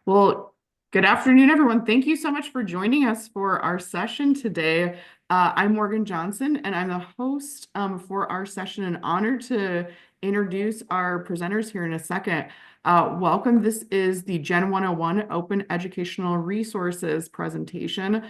Well, good afternoon, everyone. Thank you so much for joining us for our session today. I'm Morgan Johnson, and I'm the host for our session, and honored to introduce our presenters here in a second. Welcome. This is the Gen 101 Open Educational Resources presentation.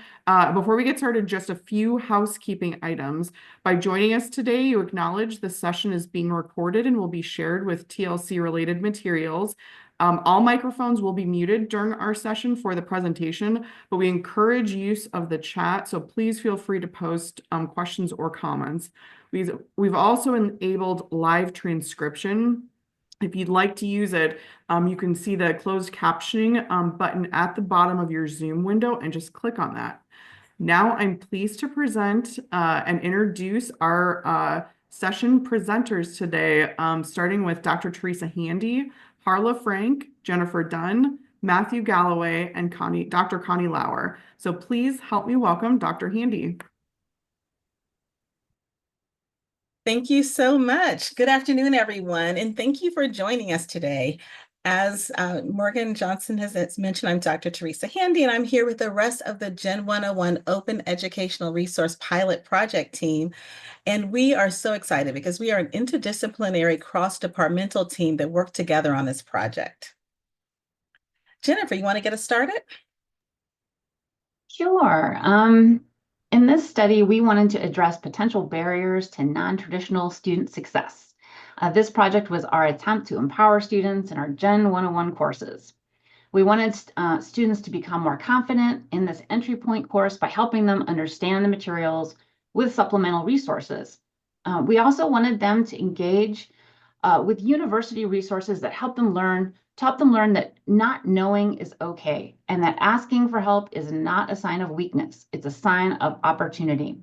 Before we get started, just a few housekeeping items. By joining us today, you acknowledge the session is being recorded and will be shared with TLC-related materials. All microphones will be muted during our session for the presentation, but we encourage use of the chat, so please feel free to post questions or comments. We've also enabled live transcription. If you'd like to use it, you can see the closed captioning button at the bottom of your Zoom window and just click on that. Now I'm pleased to present and introduce our session presenters today, starting with Dr. Teresa Handy, Harla Frank, Jennifer Dunn, Matthew Galloway, and Dr. Connie Lauer. So please help me welcome Dr. Handy. Thank you so much. Good afternoon, everyone, and thank you for joining us today. As Morgan Johnson has mentioned, I'm Dr. Teresa Handy, and I'm here with the rest of the Gen 101 Open Educational Resource Pilot Project team. And we are so excited because we are an interdisciplinary cross-departmental team that work together on this project. Jennifer, you want to get us started? Sure. In this study, we wanted to address potential barriers to non-traditional student success. This project was our attempt to empower students in our Gen 101 courses. We wanted students to become more confident in this entry point course by helping them understand the materials with supplemental resources. We also wanted them to engage with university resources that taught them learn that not knowing is okay, and that asking for help is not a sign of weakness, it's a sign of opportunity.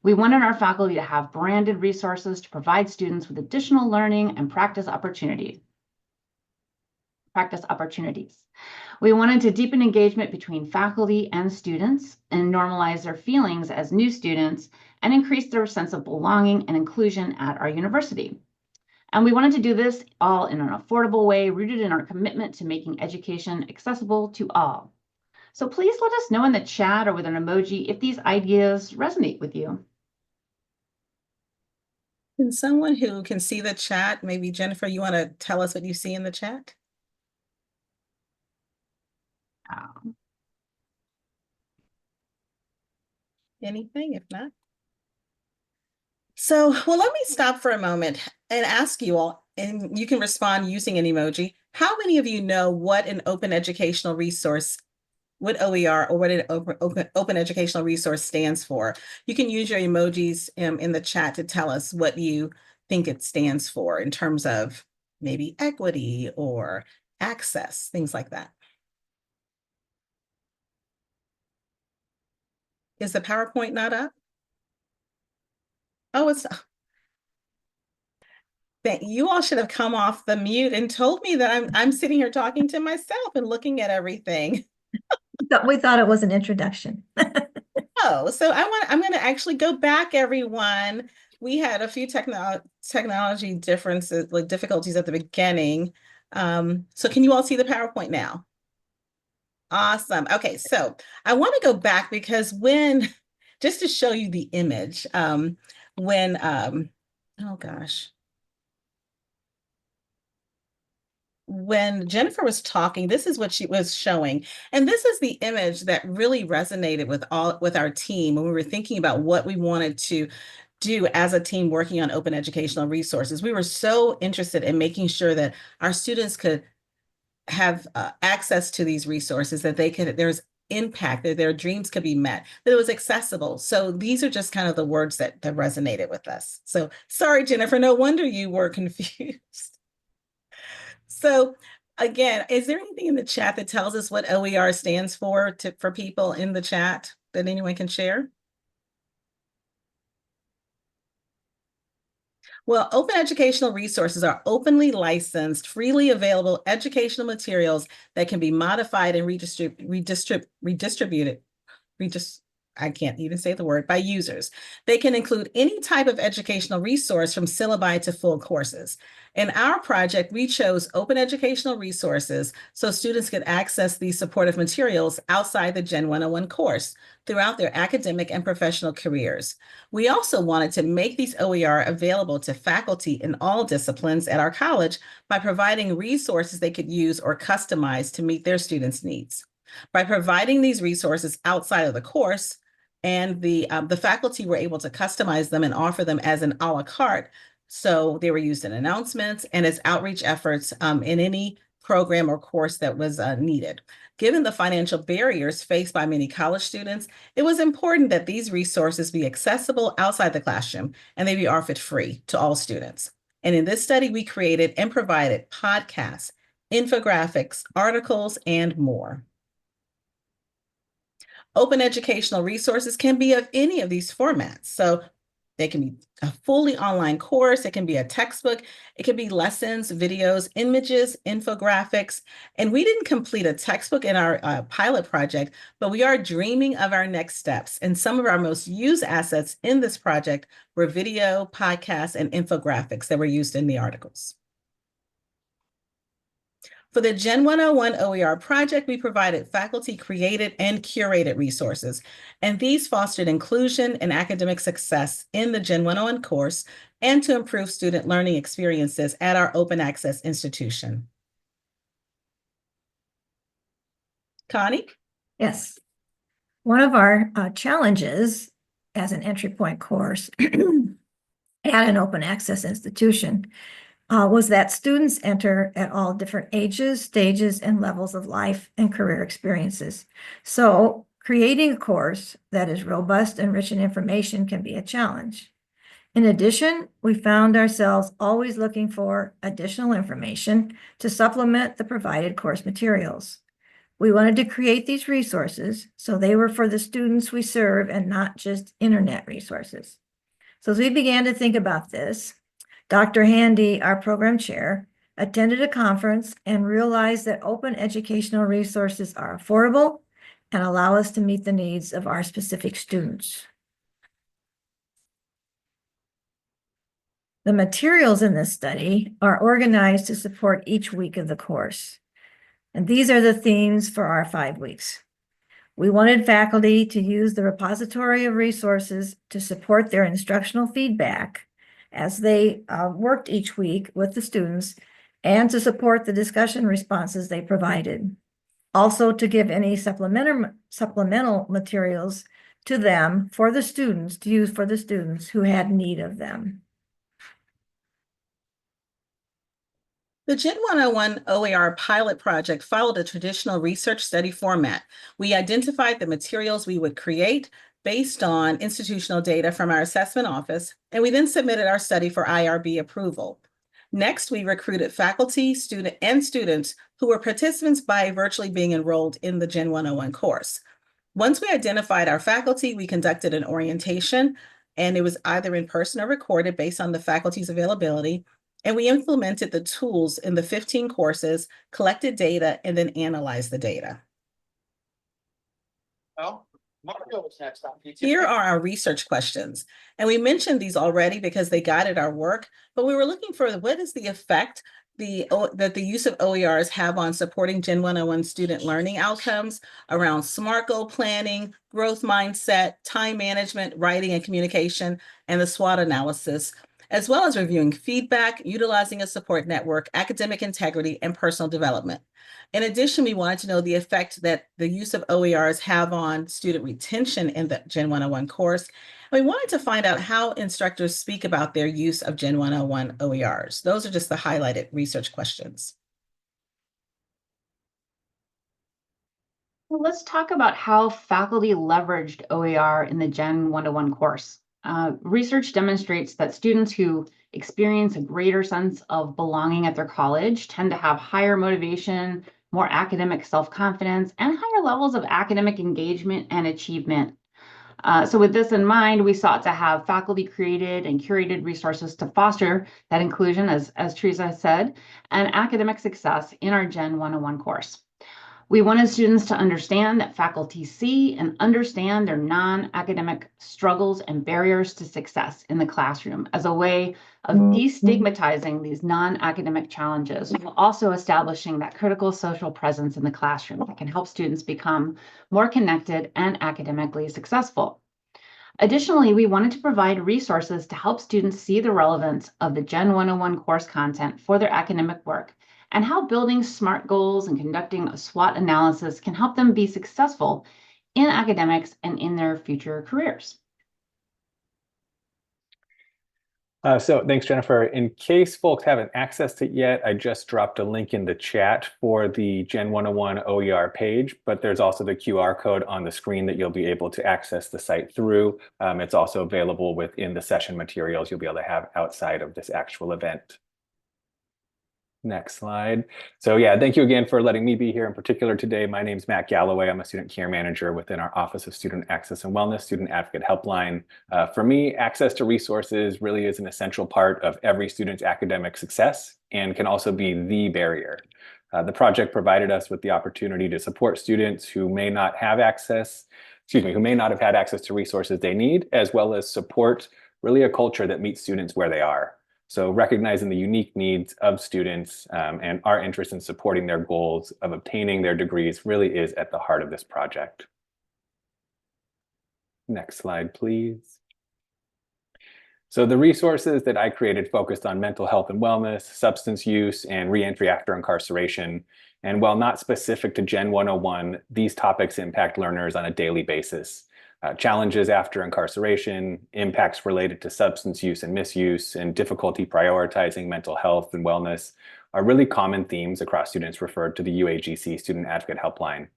We wanted our faculty to have branded resources to provide students with additional learning and practice opportunities. We wanted to deepen engagement between faculty and students and normalize their feelings as new students and increase their sense of belonging and inclusion at our university. And we wanted to do this all in an affordable way, rooted in our commitment to making education accessible to all. So please let us know in the chat or with an emoji if these ideas resonate with you. Can someone who can see the chat, maybe Jennifer, you want to tell us what you see in the chat? Anything, if not? So, well, let me stop for a moment and ask you all, and you can respond using an emoji. How many of you know what an open educational resource, what OER or what an open educational resource stands for? You can use your emojis in the chat to tell us what you think it stands for in terms of maybe equity or access, things like that. Is the PowerPoint not up? Oh, it's that you all should have come off the mute and told me that I'm sitting here talking to myself and looking at everything. We thought it was an introduction. Oh, so I'm going to actually go back, everyone. We had a few technology differences, like difficulties at the beginning. So can you all see the PowerPoint now? Awesome. Okay, so I want to go back because just to show you the image, oh gosh. When Jennifer was talking, this is what she was showing. And this is the image that really resonated with our team when we were thinking about what we wanted to do as a team working on open educational resources. We were so interested in making sure that our students could have access to these resources, that there's impact, that their dreams could be met, that it was accessible. So these are just kind of the words that resonated with us. So sorry, Jennifer, no wonder you were confused. So again, is there anything in the chat that tells us what OER stands for people in the chat that anyone can share? Well, open educational resources are openly licensed, freely available educational materials that can be modified and redistributed. I can't even say the word, by users. They can include any type of educational resource from syllabi to full courses. In our project, we chose open educational resources so students could access these supportive materials outside the Gen 101 course throughout their academic and professional careers. We also wanted to make these OER available to faculty in all disciplines at our college by providing resources they could use or customize to meet their students' needs. By providing these resources outside of the course, and the faculty were able to customize them and offer them as an a la carte. So they were used in announcements and as outreach efforts in any program or course that was needed. Given the financial barriers faced by many college students, it was important that these resources be accessible outside the classroom and they be offered free to all students. And in this study, we created and provided podcasts, infographics, articles, and more. Open educational resources can be of any of these formats. So they can be a fully online course, it can be a textbook, it can be lessons, videos, images, infographics. And we didn't complete a textbook in our pilot project, but we are dreaming of our next steps. And some of our most used assets in this project were video, podcasts, and infographics that were used in the articles. For the Gen 101 OER project, we provided faculty-created and curated resources, and these fostered inclusion and academic success in the Gen 101 course and to improve student learning experiences at our open access institution. Connie? Yes. One of our challenges as an entry point course at an open access institution was that students enter at all different ages, stages, and levels of life and career experiences. So creating a course that is robust and rich in information can be a challenge. In addition, we found ourselves always looking for additional information to supplement the provided course materials. We wanted to create these resources so they were for the students we serve and not just internet resources. So as we began to think about this, Dr. Handy, our program chair, attended a conference and realized that open educational resources are affordable and allow us to meet the needs of our specific students. The materials in this study are organized to support each week of the course. And these are the themes for our 5 weeks. We wanted faculty to use the repository of resources to support their instructional feedback as they worked each week with the students and to support the discussion responses they provided. Also to give any supplemental materials to them for the students, to use for the students who had need of them. The Gen 101 OER pilot project followed a traditional research study format. We identified the materials we would create based on institutional data from our assessment office, and we then submitted our study for IRB approval. Next, we recruited faculty, students who were participants by virtually being enrolled in the Gen 101 course. Once we identified our faculty, we conducted an orientation, and it was either in person or recorded based on the faculty's availability. And we implemented the tools in the 15 courses, collected data, and then analyzed the data. Well, Mario was next on. Here are our research questions. And we mentioned these already because they guided our work, but we were looking for what is the effect that the use of OERs have on supporting Gen 101 student learning outcomes around SMART goal planning, growth mindset, time management, writing and communication, and the SWOT analysis, as well as reviewing feedback, utilizing a support network, academic integrity, and personal development. In addition, we wanted to know the effect that the use of OERs have on student retention in the Gen 101 course. We wanted to find out how instructors speak about their use of Gen 101 OERs. Those are just the highlighted research questions. Well, let's talk about how faculty leveraged OER in the Gen 101 course. Research demonstrates that students who experience a greater sense of belonging at their college tend to have higher motivation, more academic self-confidence, and higher levels of academic engagement and achievement. So with this in mind, we sought to have faculty created and curated resources to foster that inclusion, as Teresa said, and academic success in our Gen 101 course. We wanted students to understand that faculty see and understand their non-academic struggles and barriers to success in the classroom as a way of destigmatizing these non-academic challenges, while also establishing that critical social presence in the classroom that can help students become more connected and academically successful. Additionally, we wanted to provide resources to help students see the relevance of the Gen 101 course content for their academic work and how building SMART goals and conducting a SWOT analysis can help them be successful in academics and in their future careers. So thanks, Jennifer. In case folks haven't accessed it yet, I just dropped a link in the chat for the Gen 101 OER page, but there's also the QR code on the screen that you'll be able to access the site through. It's also available within the session materials you'll be able to have outside of this actual event. Next slide. So yeah, thank you again for letting me be here in particular today. My name is Matt Galloway. I'm a student care manager within our Office of Student Access and Wellness, Student Advocate Helpline. For me, access to resources really is an essential part of every student's academic success and can also be the barrier. The project provided us with the opportunity to support students who may not have access, who may not have had access to resources they need, as well as support really a culture that meets students where they are. So recognizing the unique needs of students and our interest in supporting their goals of obtaining their degrees really is at the heart of this project. Next slide, please. So the resources that I created focused on mental health and wellness, substance use, and reentry after incarceration. And while not specific to Gen 101, these topics impact learners on a daily basis. Challenges after incarceration, impacts related to substance use and misuse, and difficulty prioritizing mental health and wellness are really common themes across students referred to the UAGC Student Advocate Helpline.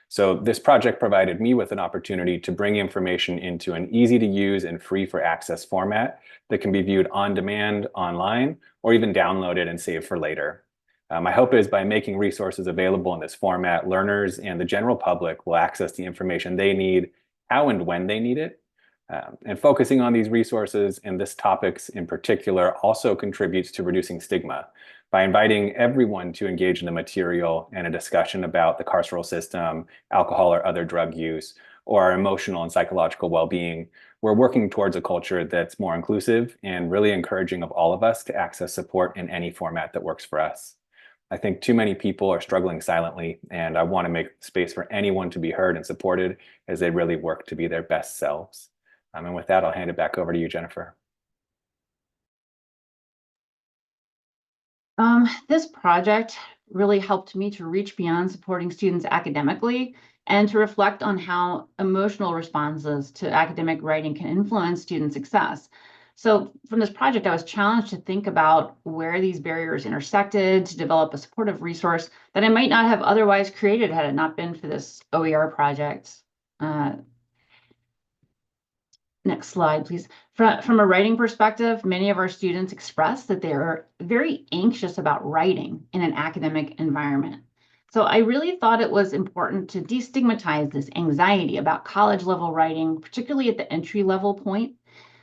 So this project provided me with an opportunity to bring information into an easy to use and free for access format that can be viewed on demand, online, or even downloaded and saved for later. My hope is by making resources available in this format, learners and the general public will access the information they need, how and when they need it. And focusing on these resources and this topics in particular also contributes to reducing stigma by inviting everyone to engage in the material and a discussion about the carceral system, alcohol or other drug use, or our emotional and psychological well-being. We're working towards a culture that's more inclusive and really encouraging of all of us to access support in any format that works for us. I think too many people are struggling silently, and I want to make space for anyone to be heard and supported as they really work to be their best selves. And with that, I'll hand it back over to you, Jennifer. This project really helped me to reach beyond supporting students academically and to reflect on how emotional responses to academic writing can influence student success. So from this project, I was challenged to think about where these barriers intersected, to develop a supportive resource that I might not have otherwise created had it not been for this OER project. Next slide, please. From a writing perspective, many of our students express that they are very anxious about writing in an academic environment. So I really thought it was important to destigmatize this anxiety about college level writing, particularly at the entry level point.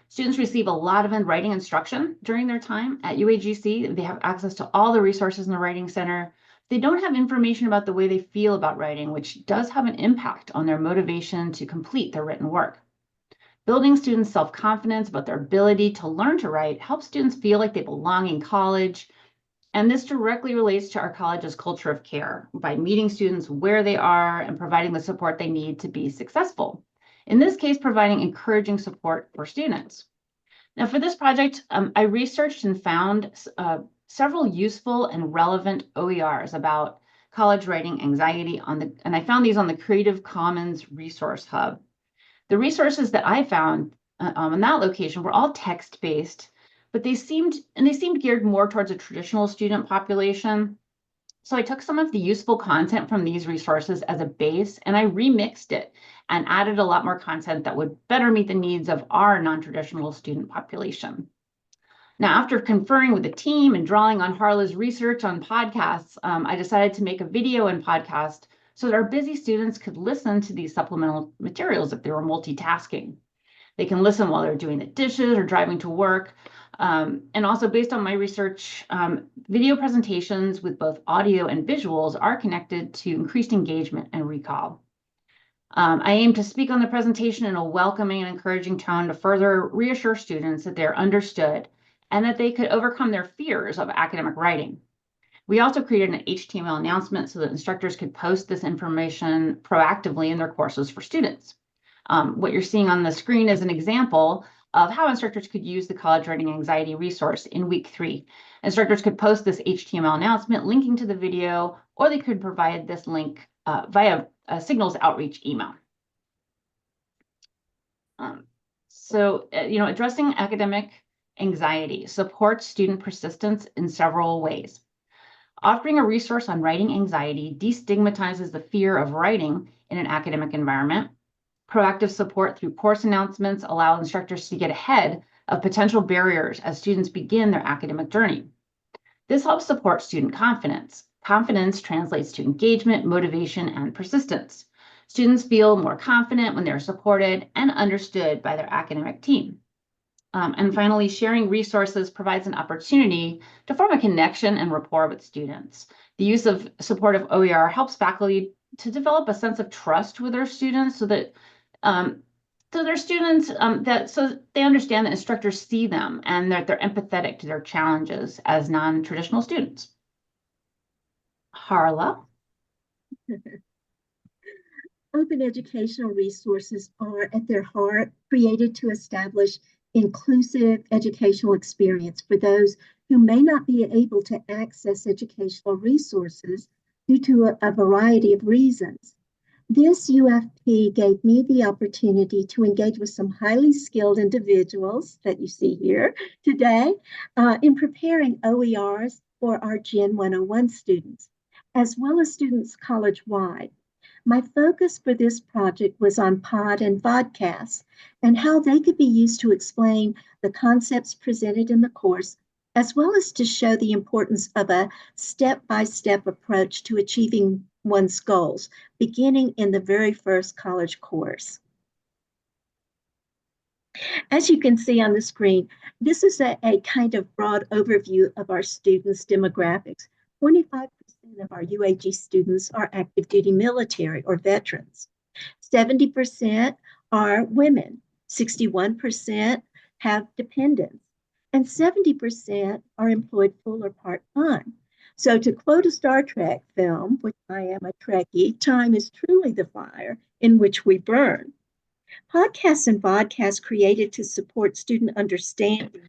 Students receive a lot of writing instruction during their time at UAGC. They have access to all the resources in the Writing Center. They don't have information about the way they feel about writing, which does have an impact on their motivation to complete their written work. Building students' self-confidence about their ability to learn to write helps students feel like they belong in college. And this directly relates to our college's culture of care by meeting students where they are and providing the support they need to be successful. In this case, providing encouraging support for students. Now for this project, I researched and found several useful and relevant OERs about college writing anxiety and I found these on the Creative Commons Resource Hub. The resources that I found on that location were all text-based, but they seemed geared more towards a traditional student population. So I took some of the useful content from these resources as a base and I remixed it and added a lot more content that would better meet the needs of our non-traditional student population. Now, after conferring with the team and drawing on Harla's research on podcasts, I decided to make a video and podcast so that our busy students could listen to these supplemental materials if they were multitasking. They can listen while they're doing the dishes or driving to work. And also based on my research, video presentations with both audio and visuals are connected to increased engagement and recall. I aim to speak on the presentation in a welcoming and encouraging tone to further reassure students that they're understood and that they could overcome their fears of academic writing. We also created an HTML announcement so that instructors could post this information proactively in their courses for students. What you're seeing on the screen is an example of how instructors could use the College Writing Anxiety resource in week 3. Instructors could post this HTML announcement linking to the video, or they could provide this link via a Signals outreach email. Addressing academic anxiety supports student persistence in several ways. Offering a resource on writing anxiety destigmatizes the fear of writing in an academic environment. Proactive support through course announcements allow instructors to get ahead of potential barriers as students begin their academic journey. This helps support student confidence. Confidence translates to engagement, motivation, and persistence. Students feel more confident when they're supported and understood by their academic team. And finally, sharing resources provides an opportunity to form a connection and rapport with students. The use of supportive OER helps faculty to develop a sense of trust with their students so that they understand that instructors see them and that they're empathetic to their challenges as non-traditional students. Harla. Open educational resources are at their heart created to establish inclusive educational experience for those who may not be able to access educational resources due to a variety of reasons. This UFP gave me the opportunity to engage with some highly skilled individuals that you see here today in preparing OERs for our Gen 101 students, as well as students college-wide. My focus for this project was on pod and vodcasts and how they could be used to explain the concepts presented in the course, as well as to show the importance of a step-by-step approach to achieving one's goals, beginning in the very first college course. As you can see on the screen, this is a kind of broad overview of our students' demographics. 25% of our UAG students are active duty military or veterans. 70% are women, 61% have dependents, and 70% are employed full or part-time. So to quote a Star Trek film, which I am a Trekkie, time is truly the fire in which we burn. Podcasts and vodcasts created to support student understanding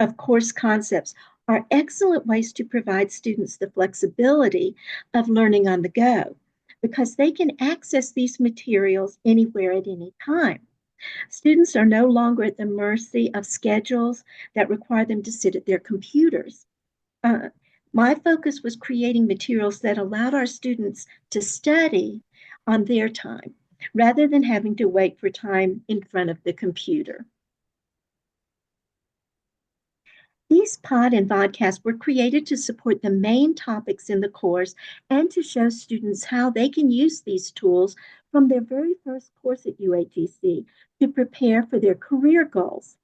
of course concepts are excellent ways to provide students the flexibility of learning on the go because they can access these materials anywhere at any time. Students are no longer at the mercy of schedules that require them to sit at their computers. My focus was creating materials that allowed our students to study on their time rather than having to wait for time in front of the computer. These pod and vodcasts were created to support the main topics in the course and to show students how they can use these tools from their very first course at UAGC to prepare for their career goals.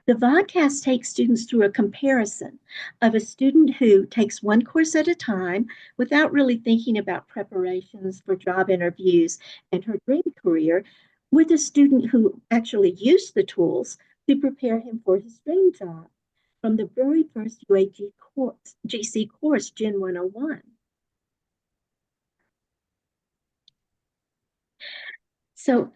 The vodcast takes students through a comparison of a student who takes one course at a time without really thinking about preparations for job interviews and her dream career with a student who actually used the tools to prepare him for his dream job from the very first UAGC course, Gen 101. So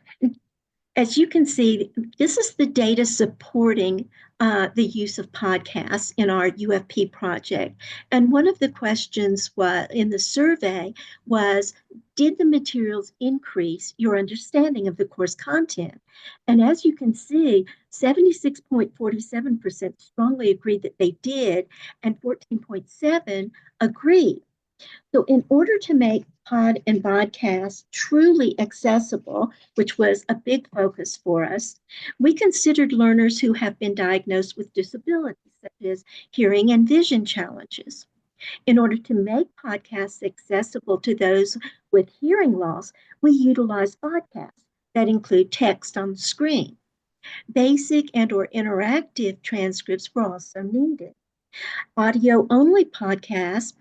as you can see, this is the data supporting the use of podcasts in our UFP project. And one of the questions in the survey was, did the materials increase your understanding of the course content? And as you can see, 76.47% strongly agreed that they did, and 14.7% agreed. So in order to make pod and vodcasts truly accessible, which was a big focus for us, we considered learners who have been diagnosed with disabilities, such as hearing and vision challenges. In order to make podcasts accessible to those with hearing loss, we utilize podcasts that include text on the screen. Basic and/or interactive transcripts were also needed. Audio-only podcasts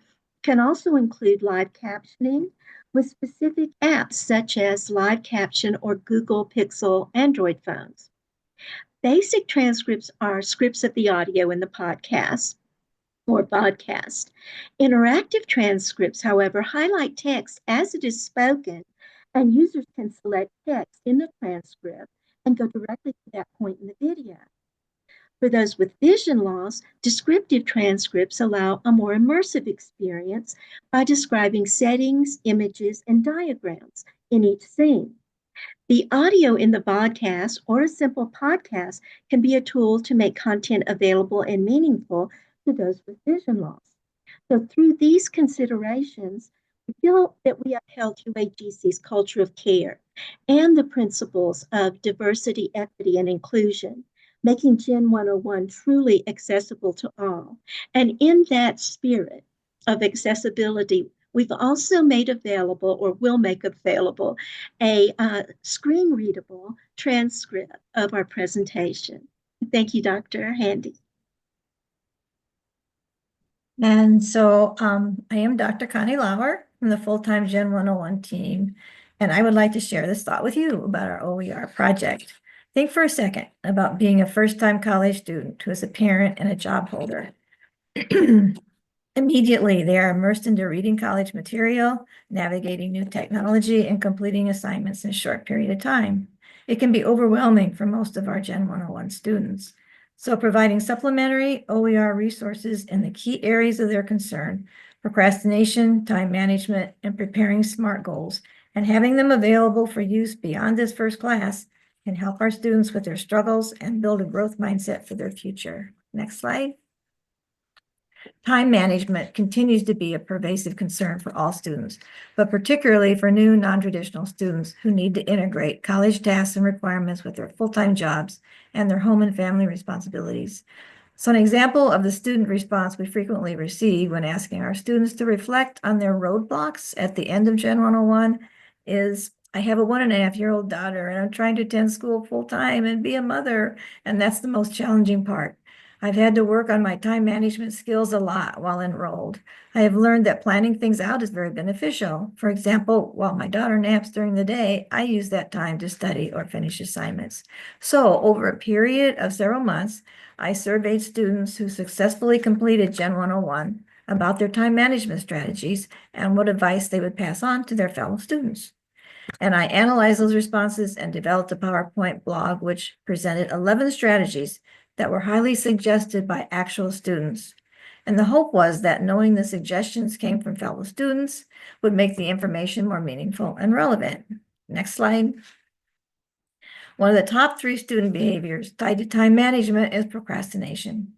can also include live captioning with specific apps such as Live Caption or Google Pixel Android phones. Basic transcripts are scripts of the audio in the podcast or podcast. Interactive transcripts, however, highlight text as it is spoken, and users can select text in the transcript and go directly to that point in the video. For those with vision loss, descriptive transcripts allow a more immersive experience by describing settings, images, and diagrams in each scene. The audio in the podcast or a simple podcast can be a tool to make content available and meaningful to those with vision loss. So through these considerations, we feel that we upheld UAGC's culture of care and the principles of diversity, equity, and inclusion, making Gen 101 truly accessible to all. And in that spirit of accessibility, we've also made available, or will make available, a screen readable transcript of our presentation. Thank you, Dr. Handy. And so I am Dr. Connie Lauer from the full-time Gen 101 team, and I would like to share this thought with you about our OER project. Think for a second about being a first-time college student who is a parent and a job holder. Immediately, they are immersed into reading college material, navigating new technology, and completing assignments in a short period of time. It can be overwhelming for most of our Gen 101 students. So providing supplementary OER resources in the key areas of their concern, procrastination, time management, and preparing SMART goals, and having them available for use beyond this first class can help our students with their struggles and build a growth mindset for their future. Next slide. Time management continues to be a pervasive concern for all students, but particularly for new non-traditional students who need to integrate college tasks and requirements with their full-time jobs and their home and family responsibilities. So an example of the student response we frequently receive when asking our students to reflect on their roadblocks at the end of Gen 101 is, I have a 1.5-year-old daughter and I'm trying to attend school full-time and be a mother, and that's the most challenging part. I've had to work on my time management skills a lot while enrolled. I have learned that planning things out is very beneficial. For example, while my daughter naps during the day, I use that time to study or finish assignments. So over a period of several months, I surveyed students who successfully completed Gen 101 about their time management strategies and what advice they would pass on to their fellow students. And I analyzed those responses and developed a PowerPoint blog, which presented 11 strategies that were highly suggested by actual students. And the hope was that knowing the suggestions came from fellow students would make the information more meaningful and relevant. Next slide. One of the top 3 student behaviors tied to time management is procrastination.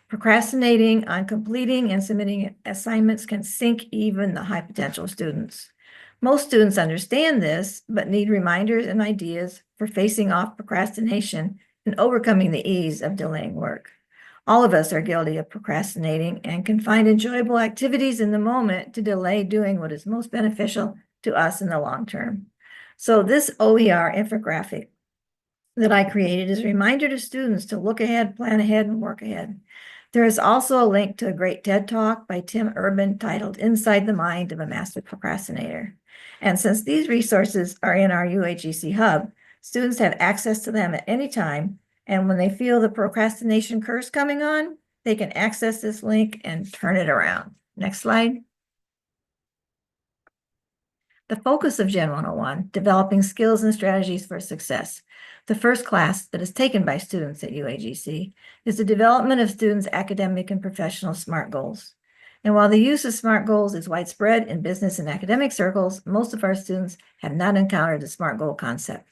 Procrastinating on completing and submitting assignments can sink even the high potential students. Most students understand this, but need reminders and ideas for facing off procrastination and overcoming the ease of delaying work. All of us are guilty of procrastinating and can find enjoyable activities in the moment to delay doing what is most beneficial to us in the long term. So this OER infographic that I created is a reminder to students to look ahead, plan ahead, and work ahead. There is also a link to a great TED Talk by Tim Urban titled Inside the Mind of a Master Procrastinator. And since these resources are in our UAGC Hub, students have access to them at any time, and when they feel the procrastination curse coming on, they can access this link and turn it around. Next slide. The focus of Gen 101, developing skills and strategies for success. The first class that is taken by students at UAGC is the development of students' academic and professional SMART goals. And while the use of SMART goals is widespread in business and academic circles, most of our students have not encountered the SMART goal concept.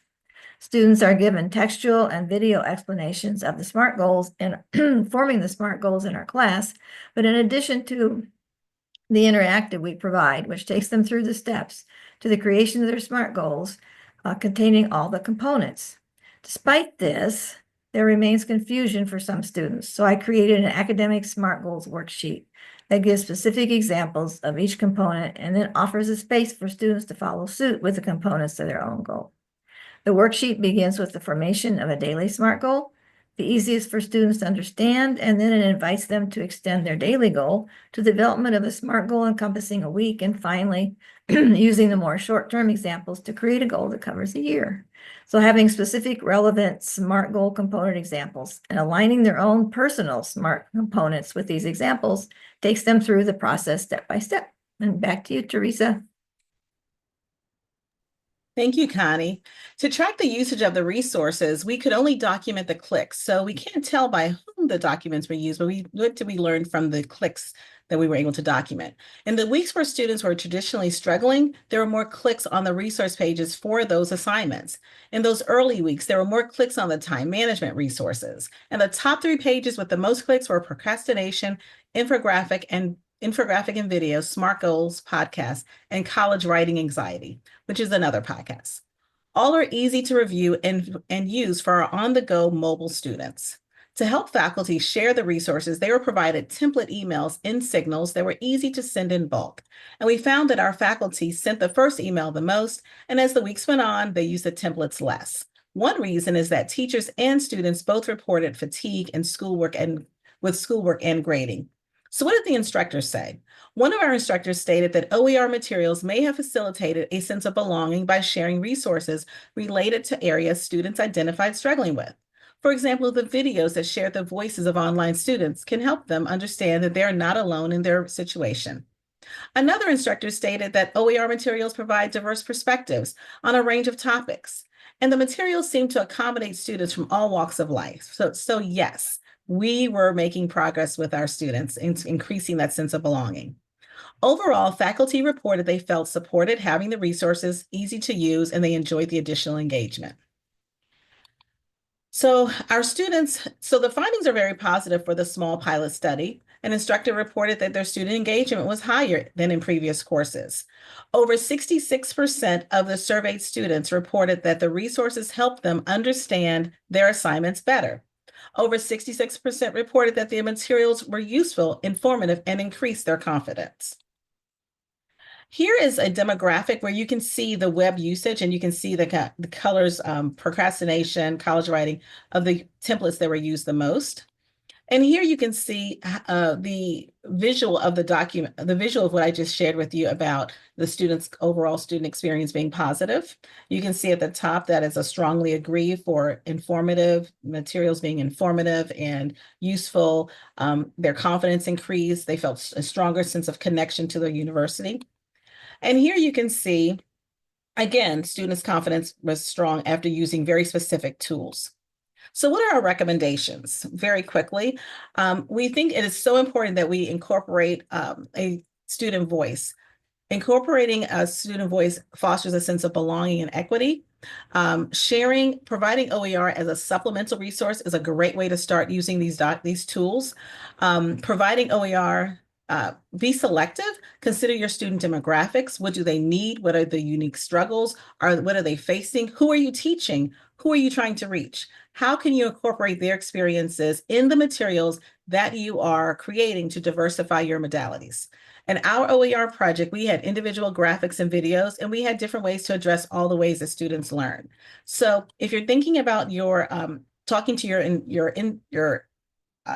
Students are given textual and video explanations of the SMART goals and forming the SMART goals in our class. But in addition to the interactive we provide, which takes them through the steps to the creation of their SMART goals, containing all the components. Despite this, there remains confusion for some students. So I created an academic SMART goals worksheet that gives specific examples of each component and then offers a space for students to follow suit with the components of their own goal. The worksheet begins with the formation of a daily SMART goal, the easiest for students to understand, and then it invites them to extend their daily goal to the development of a SMART goal encompassing a week, and finally, using the more short-term examples to create a goal that covers a year. So having specific relevant SMART goal component examples and aligning their own personal SMART components with these examples takes them through the process step by step. And back to you, Teresa. Thank you, Connie. To track the usage of the resources, we could only document the clicks. So we can't tell by whom the documents were used, but what did we learn from the clicks that we were able to document? In the weeks where students were traditionally struggling, there were more clicks on the resource pages for those assignments. In those early weeks, there were more clicks on the time management resources. And the top 3 pages with the most clicks were procrastination, infographic and video, SMART goals podcast, and college writing anxiety, which is another podcast. All are easy to review and use for our on-the-go mobile students. To help faculty share the resources, they were provided template emails in Signals that were easy to send in bulk. And we found that our faculty sent the first email the most, and as the weeks went on, they used the templates less. One reason is that teachers and students both reported fatigue and schoolwork and grading. So what did the instructors say? One of our instructors stated that OER materials may have facilitated a sense of belonging by sharing resources related to areas students identified struggling with. For example, the videos that shared the voices of online students can help them understand that they're not alone in their situation. Another instructor stated that OER materials provide diverse perspectives on a range of topics, and the materials seem to accommodate students from all walks of life. So yes, we were making progress with our students in increasing that sense of belonging. Overall, faculty reported they felt supported, having the resources easy to use, and they enjoyed the additional engagement. So the findings are very positive for the small pilot study. An instructor reported that their student engagement was higher than in previous courses. Over 66% of the surveyed students reported that the resources helped them understand their assignments better. Over 66% reported that the materials were useful, informative, and increased their confidence. Here is a demographic where you can see the web usage, and you can see the colors, procrastination, college writing, of the templates that were used the most. And here you can see the visual of the document, the visual of what I just shared with you about the students' overall student experience being positive. You can see at the top that is a strongly agree for informative, materials being informative and useful. Their confidence increased. They felt a stronger sense of connection to the university. And here you can see, again, students' confidence was strong after using very specific tools. So what are our recommendations? Very quickly, we think it is so important that we incorporate a student voice. Incorporating a student voice fosters a sense of belonging and equity. Providing OER as a supplemental resource is a great way to start using these tools. Providing OER, be selective. Consider your student demographics. What do they need? What are the unique struggles? What are they facing? Who are you teaching? Who are you trying to reach? How can you incorporate their experiences in the materials that you are creating to diversify your modalities? In our OER project, we had individual graphics and videos, and we had different ways to address all the ways that students learn. So if you're thinking about talking to your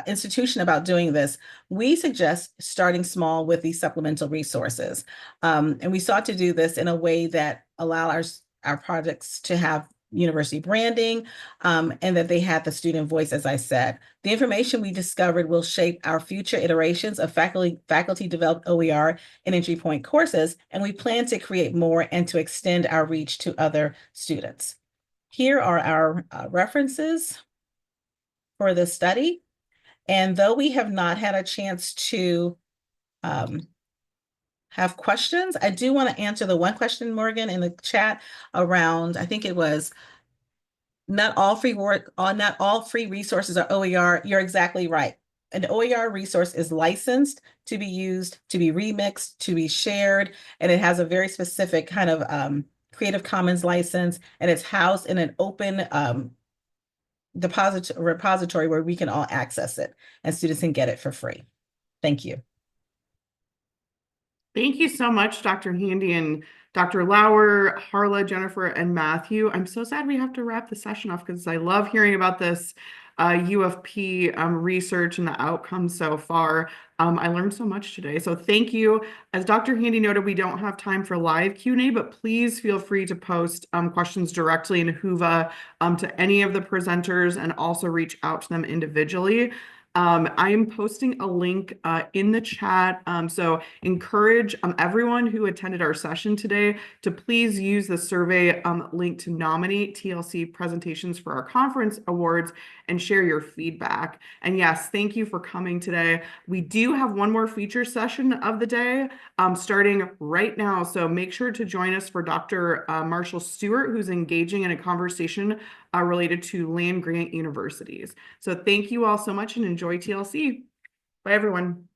institution about doing this, we suggest starting small with these supplemental resources. And we sought to do this in a way that allow our projects to have university branding, and that they had the student voice, as I said. The information we discovered will shape our future iterations of faculty developed OER and entry point courses, and we plan to create more and to extend our reach to other students. Here are our references for this study. And though we have not had a chance to have questions, I do want to answer the one question, Morgan, in the chat around, I think it was, not all free resources are OER. You're exactly right. An OER resource is licensed to be used, to be remixed, to be shared, and it has a very specific kind of Creative Commons license, and it's housed in an open repository where we can all access it and students can get it for free. Thank you. Thank you so much, Dr. Handy. And Dr. Lauer, Harla, Jennifer, and Matthew. I'm so sad we have to wrap the session off because I love hearing about this UFP research and the outcomes so far. I learned so much today. So thank you. As Dr. Handy noted, we don't have time for live Q&A, but please feel free to post questions directly in Whova to any of the presenters and also reach out to them individually. I am posting a link in the chat. So encourage everyone who attended our session today to please use the survey link to nominate TLC presentations for our conference awards and share your feedback. And yes, thank you for coming today. We do have one more feature session of the day starting right now. So make sure to join us for Dr. Marshall Stewart, who's engaging in a conversation related to land grant universities. So thank you all so much and enjoy TLC. Bye, everyone.